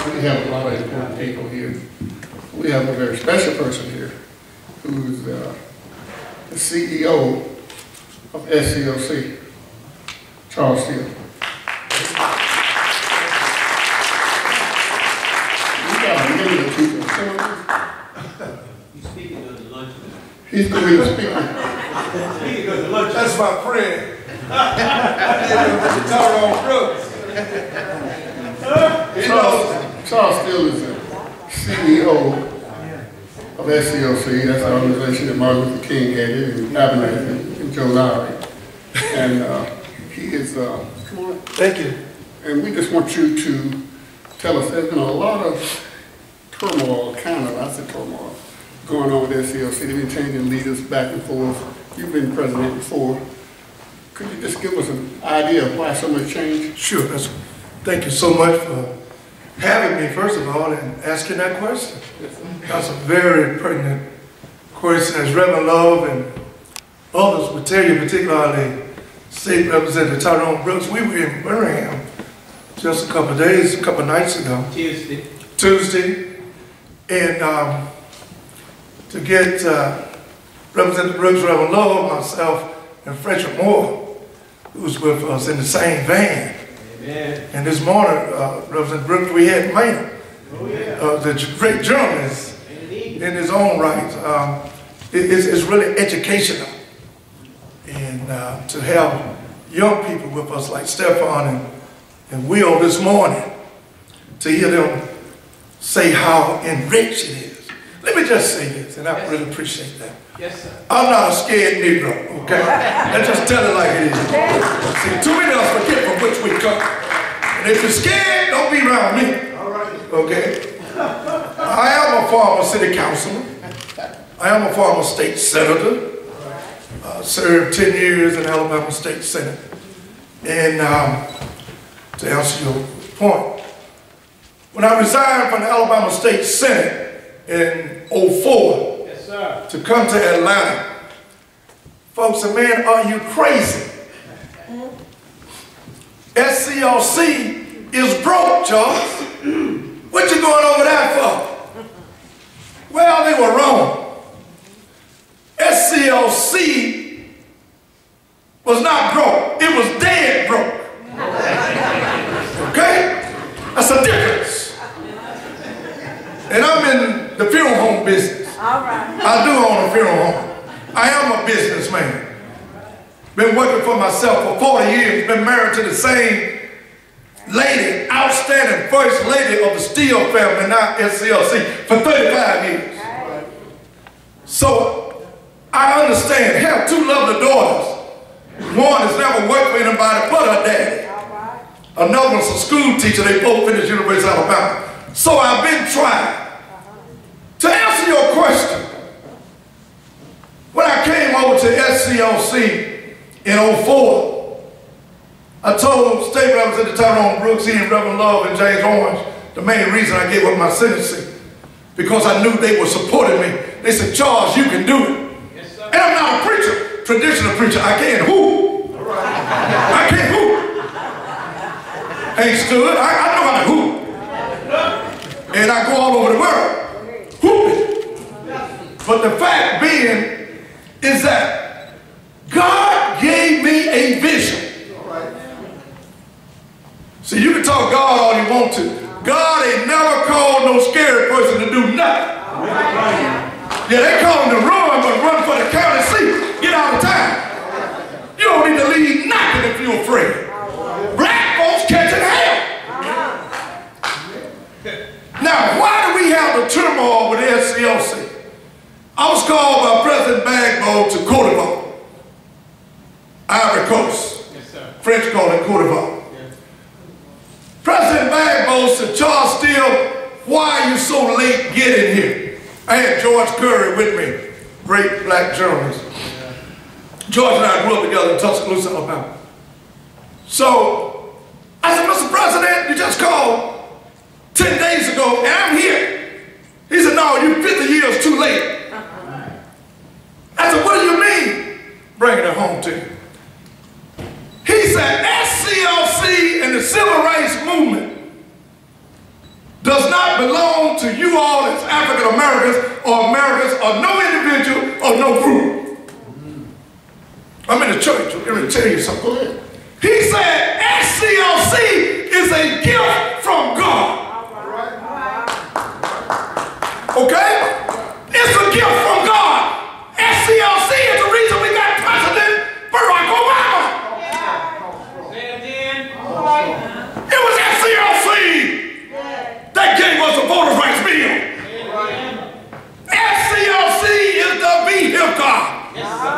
We have a lot of important people here. We have a very special person here who's the CEO of SCLC, Charles Steele. He's speaking at the lunch. He's going to be the speaker. Speaking at the lunch. That's my friend. Tyrone Brooks. Charles Steele is the CEO of SCLC. That's the organization that Martin Luther King headed, and Emeritus and Joe Lowery. And he is, come on. Thank you. And we just want you to tell us, there's been a lot of turmoil, turmoil, going on with SCLC. They've been changing leaders back and forth. You've been president before. Could you just give us an idea of why so much change? Sure. Thank you so much for having me, first of all, and asking that question. That's a very pertinent question. As Reverend Love and others would tell you, particularly State Representative Tyrone Brooks, we were in Birmingham just a couple of nights ago. Tuesday. And to get Representative Brooks, Reverend Love, myself, and Frederick Moore, who was with us in the same van. Amen. And this morning, Representative Brooks, we had Maynard, the great journalist in his own right. It's really educational. And to have young people with us like Stefan and Will this morning, to hear them say how enriched it is. Let me just say this, and I really appreciate that. Yes, sir. I'm not a scared Negro, okay? Let's just tell it like it is. See, too many of us forget from which we come. And if you're scared, don't be around me. All right. Okay? I am a former city councilman. I am a former state senator. Served 10 years in the Alabama State Senate. And to answer your point, when I resigned from the Alabama State Senate in 2004 yes, sir, to come to Atlanta, folks said, man, are you crazy? SCLC is broke, Charles. What you going over there for? Well, they were wrong. SCLC was not broke. It was dead broke. Okay? That's a difference. And I'm in the funeral home business. All right. I do own a funeral home. I am a businessman. Been working for myself for 40 years. Been married to the same lady, outstanding first lady of the Steele family, now SCLC, for 35 years. Right. So I understand. Have two lovely daughters. One has never worked for anybody but her daddy. Right. Another one's a school teacher. They both finished University of Alabama. So I've been trying. To answer your question, when I came over to SCLC in 2004, I told State Representative Tyrone Brooks, he and Reverend Love and James Orange, the main reason I gave up my sentencing, because I knew they were supporting me. They said, Charles, you can do it. Yes, sir. And I'm not a preacher, traditional preacher. I can't hoop. Right. I can't hoop. Ain't stood. I know how to hoop. And I go all over the world. But the fact being is that God gave me a vision. See, you can talk God all you want to. God ain't never called no scary person to do nothing. Yeah, they call him to run, but run for the county seat. Get out of town. You don't need to leave nothing if you're afraid. Black folks catching hell. Now, why do we have the turmoil with the SCLC? I was called by President Gbagbo to Cote d'Ivoire, Ivory Coast. Yes, sir. French call it Cote d'Ivoire. Yeah. President Gbagbo said, Charles Steele, why are you so late getting here? I had George Curry with me, great black journalist. Yeah. George and I grew up together in Tuscaloosa, Alabama. So I said, Mr. President, you just called 10 days ago, and I'm here. He said, no, you're 50 years too late. I said, what do you mean? Bringing it home to you. He said, SCLC and the civil rights movement does not belong to you all as African Americans or no individual or no group. I'm in the church. Let me tell you something. He said SCLC is a gift from God. Okay? It's a gift from God. SCLC is the reason we got President Barack Obama. It was SCLC that gave us the voter rights bill. SCLC is the vehicle,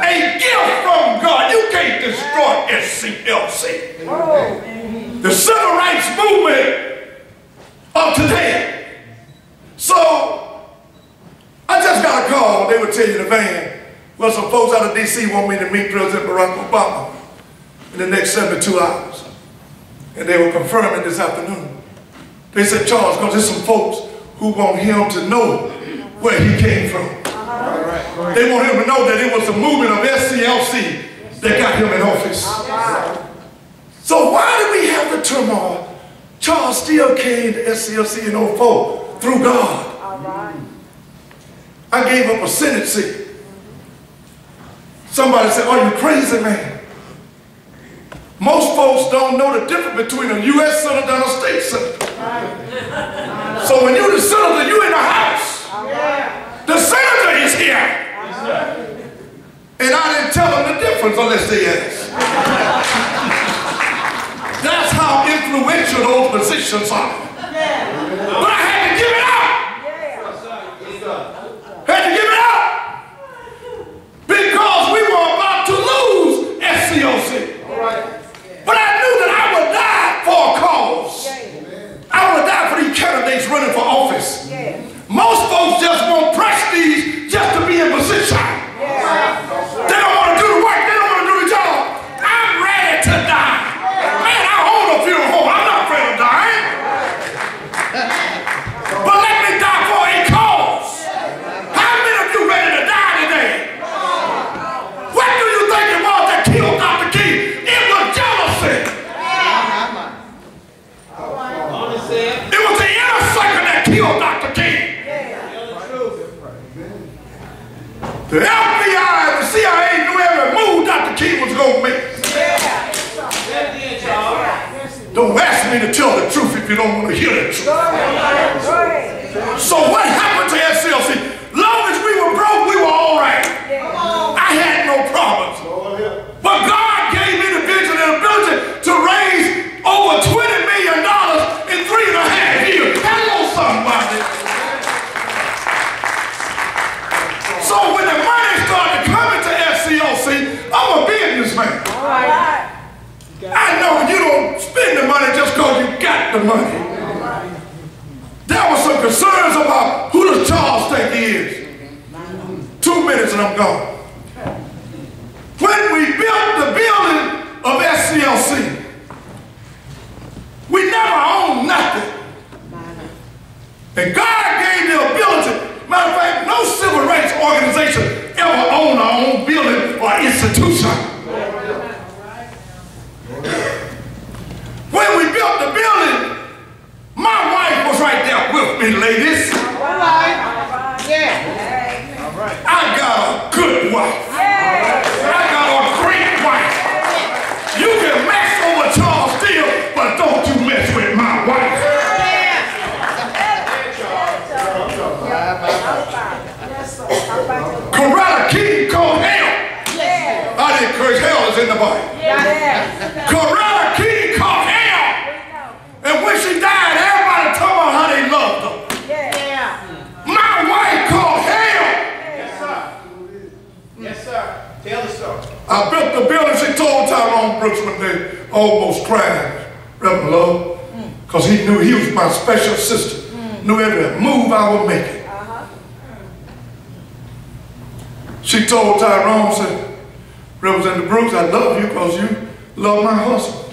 a gift from God. You can't destroy SCLC. The civil rights movement of today. So, I just got a call. They would tell you in the van, well, some folks out of D.C. want me to meet President Barack Obama in the next 72 hours. And they were confirming this afternoon. They said, Charles, because there's some folks who want him to know where he came from. They want him to know that it was the movement of SCLC that got him in office. So why did we have the turmoil? Charles Steele came to SCLC in 04 through God. I gave up a Senate seat. Somebody said, are you crazy, man? Most folks don't know the difference between a U.S. senator and a state senator. So when you're the senator, you're in the House. The senator is here. And I didn't tell them the difference unless they asked. That's how influential those positions are. But I had to give it up. Had to give it up. Because we were about to lose SCLC. But I knew that I would die for a cause. I would die for these candidates running for office. Most folks just want prestige just to be in position. They don't want to do the work. They don't want to do the job. I'm ready to die. Man, I own a funeral home. I'm not afraid of dying. But let me die for a cause. How many of you ready to die today? What do you think it was that killed Dr. King? It was jealousy. It was the inner circle that killed Dr. King. The FBI and the CIA knew every move Dr. King was going to make. Don't ask me to tell the truth if you don't want to hear the truth. So what happened to SCLC? Long as we were broke, we were all right. I had no problems. But God gave me the vision and ability to raise over $20 million in 3.5 years. Hello, somebody. So when the money started coming to SCLC, I'm a businessman. I know you don't spend the money just because you got the money. There were some concerns about who does Charles think he is. 2 minutes and I'm gone. When we built the building of SCLC, we never owned nothing. And God gave the ability. Matter of fact, no civil rights organization ever owned our own building or institution. When we built the building, my wife was right there with me, ladies. I got a good wife. I got a great wife. You can mess over Charles Steele, but don't you mess with my wife. Coretta King called hell. I didn't curse, hell is in the Bible. Coretta King called hell. And when she died, everybody told her how they loved her. My wife called hell. Yes, sir. Tell the story. I built the building. She told Tyrone Brooks when they almost cried, Reverend Love, because he knew he was my special assistant. Knew every move I would make. She told Tyrone, said, Representative Brooks, I love you because you love my husband.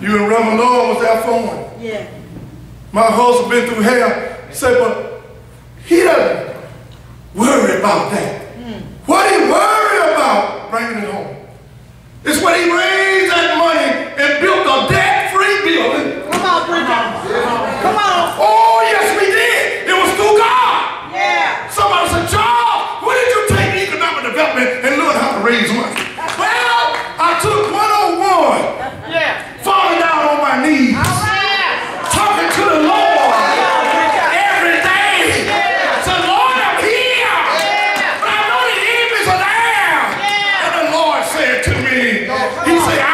You and Reverend Love was there for me. My husband been through hell. Said, but he doesn't worry about that. What he worry about? Bringing it home. It's when he raised that money and built a debt-free building. Come on, preacher. Come on. He say, I